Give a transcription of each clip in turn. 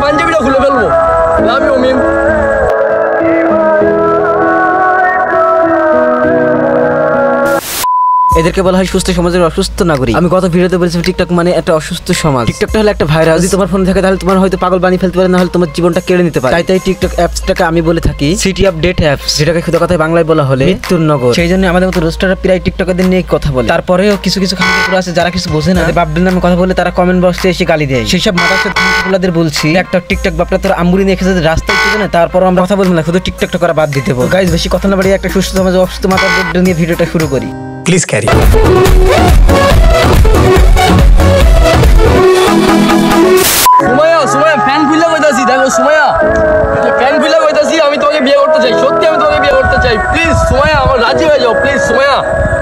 পাঞ্জাবিটা খুলে ফেলবো। লাভ ইউ মিম। এদেরকে বলা হয় সুস্থ সমাজের অসুস্থ নাগরিক। আমি গত ভিডিওতে বলেছি টিকটক মানে একটা অসুস্থ সমাজ। টিকটকটা হলো একটা ভাইরাস, যদি তোমার ফোনে থাকে তাহলে তোমার হয়তো পাগল বানিয়ে ফেলতে পারে, না হলে তোমার জীবনটা কেড়ে নিতে পারে। তাই টিকটক অ্যাপসটাকে আমি বলে থাকি সিটি অফ ডেথ অ্যাপস, যেটাকে খুদা কথায় বাংলায় বলা হলে মৃত্যুর নগর। সেই জন্য আমাদের মতো রোস্টাররা প্রায় টিকটকারদের নিয়ে কথা বলে। তারপরেও কিছু খানপুর আছে যারা কিছু বোঝে না, বাপডের নামে কথা বলে তারা কমেন্ট বক্সে এসে গালি দেয়। সেই সব মাদারচোদদের বলছি একটা টিকটক বাপটা তোর আমবুড়ি নিয়ে খেতে রাস্তায় চলে না, তারপরও আমরা কথা বলবো না, শুধু টিকটকটা করা বাদ দিতে বল। গাইস বেশি কথা না বাড়িয়ে একটা সুস্থ সমাজে অসুস্থ মাদারচোদ নিয়ে ভিডিওটা শুরু করি। প্লিজ ক্যারি সুমাইয়া ফ্যান খুলে কইতাছি, দেখো সুমাইয়া ফ্যান খুলে কইতাছি আমি তোমাকে বিয়ে করতে চাই, সত্যি আমি তোমাকে বিয়ে করতে চাই। প্লিজ সুমাইয়া আমার রাজি হয়ে যাও, প্লিজ সুমাইয়া,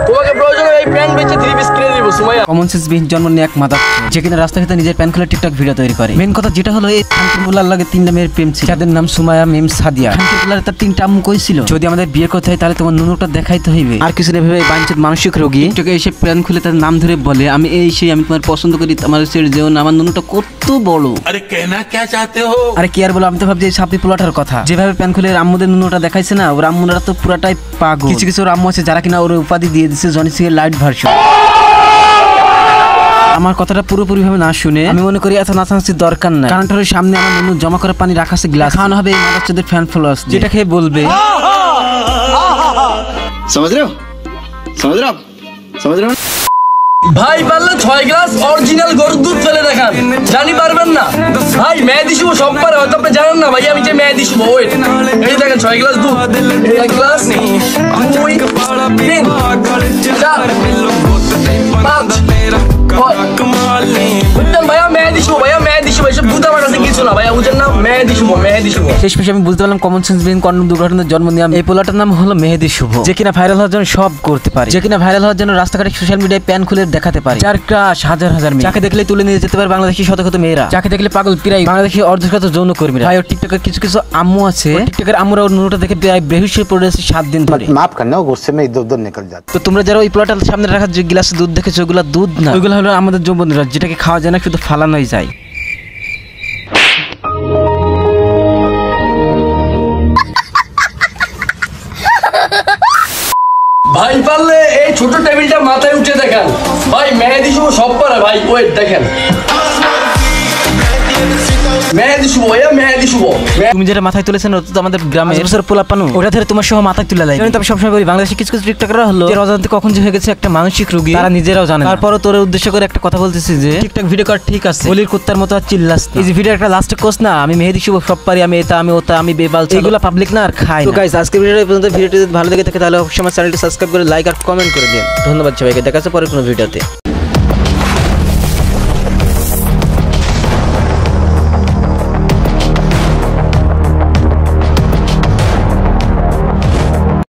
তোমাকে প্রয়োজনে এই প্যান বেচে 3 পিস কিনে দিব সুমাইয়া। কমন সেন্স বিহীন জন্ম নিয়ে এক মাদার যে কিনা রাস্তা ঘাটে নিজের প্যান খুলে টিকটক ভিডিও তৈরি করে। মেন কথা যেটা হলো এই খানপুরগুলার লাগে 3টা মেয়ের প্রেম ছিল, যাদের নাম সুমাইয়া, মিম, সাদিয়া। খানপুরগুলার তার 3টা আম্মু কইছিল যদি আমাদের বিয়ে করতে হয় তাহলে তোমার নুনুটা দেখাইতে হইবে। আর কিছু না ভেবে বাঞ্ছিত মানসিক রোগী টিকটকে এসে প্যান খুলে তার নাম ধরে বলে আমি এই সেই, আমি তোমার পছন্দ করি, আমার ছেড়ে যেও না, আমার নুনুটা কত বড়। আরে কেনা কে চাতে হো? আরে কি আর বলো, আমি তো ভাবছি এই সাপি পোলাটার কথা। যেভাবে প্যান খুলে আম্মুদের নুনুটা দেখাইছে না, ওর আম্মুরা তো পুরাটাই পাগল। কিছু ওর আম্মু আছে যারা কিনা ওর উপাধি দিয়ে দিচ্ছে জনি সিং এর লাইট ভার্সন। আমার কথাটা পুরোপুরি ভাবে না শুনে আমি মনে করি এত নাচানাচির দরকার নাই, কারণ ওর সামনে আমার নুনু জমা করা পানি রাখা আছে গ্লাস, খাওয়ানো হবে এই মাদারচোদের ফ্যান ফলোয়ার্স, যেটা খেয়ে বলবে समझ रहे हो समझ रहे हो समझ रहे हो। ভাই পারলে 6 গ্লাস অরিজিনাল গরুর দুধ ফেলে দেখান, জানি পারবেন না ভাই। মেহেদি শুভ সব পারে, হয়তো আপনি জানেন না ভাই, আমি যে মেহেদি শুভ ওই এই দেখেন 6 গ্লাস দুধ, 1 গ্লাস 2 3 4 5 বুঝলেন ভাইয়া, মেহেদি শুভ ভাইয়া, মেহেদি শুভ, এসব দুধ আমার কাছে কিছু না ভাইয়া, বুঝেন না, মেহেদি শুভ মেহেদি শুভ। শেষমেশ আমি বুঝতে পারলাম কমন সেন্স বিহীন কন্ডম দুর্ঘটনার জন্ম নিয়ে এই পোলাটার নাম হলো মেহেদি শুভ, যে কিনা ভাইরাল হওয়ার জন্য সব করতে পারে, যে কিনা ভাইরাল হওয়ার জন্য রাস্তাঘাটে সোশ্যাল মিডিয়ায় প্যান খুলে দেখাতে পারে, যার ক্রাশ হাজার মেয়ে, যাকে দেখলে তুলে নিয়ে যেতে পারে বাংলাদেশি শত মেয়েরা, যাকে দেখলে পাগল প্রায় বাংলাদেশি অর্ধশত যৌন কর্মীরা। ভাই ওর টিকটকের কিছু আম্মু আছে, টিকটকের আম্মুরা ওর নুনুটা দেখে প্রায় বেহুশ হয়ে পড়ে আছে 7 দিন ধরে। माफ करना गुस्से में इधर उधर निकल जाता। তো তোমরা যারা ওই পোলাটার সামনে রাখা যে গ্লাসে দুধ দেখেছো ওগুলা দুধ না, ওইগুলো হলো আমাদের যৌবনরা, যেটাকে খাওয়া যায় না, শুধু ফালানোই যায়। ভাই পারলে এই ছোট টেবিলটা মাথায় উঠে দেখান ভাই, মেহেদি শুভ সব পারে ভাই। ওয়েট দেখেন মেহেদি শুভ ভাইয়া, মেহেদি শুভ। তুমি যেটা মাথায় তুলেছেন ওটা তো আমাদের গ্রামে বছর পোলা পানো, ওটা ধরে তোমার সহ মাথায় তুলে দেয়। আমি সবসময় বলি বাংলাদেশে কিছু টিকটকাররা হলো অজান্তে কখন যে হয়ে গেছে একটা মানসিক রোগী, তারা নিজেরাও জানে। তারপরও তোর উদ্দেশ্য করে একটা কথা বলতেছি যে টিকটক ভিডিও কর ঠিক আছে, বলির কুত্তার মতো আর চিল্লাস না। এই যে ভিডিও একটা লাস্টে কোস না, আমি মেহেদি শুভ সব পারি, আমি এটা আমি ওটা আমি বেবাল, এগুলো পাবলিক না আর খাই। তো গাইস আজকে ভিডিওটা পর্যন্ত, ভিডিওটি যদি ভালো লেগে থাকে তাহলে অবশ্যই আমার চ্যানেলটি সাবস্ক্রাইব করে লাইক আর কমেন্ট করে দিন। ধন্যবাদ সবাইকে, দেখা যাচ্ছে পরে কোনো ভিডিওতে।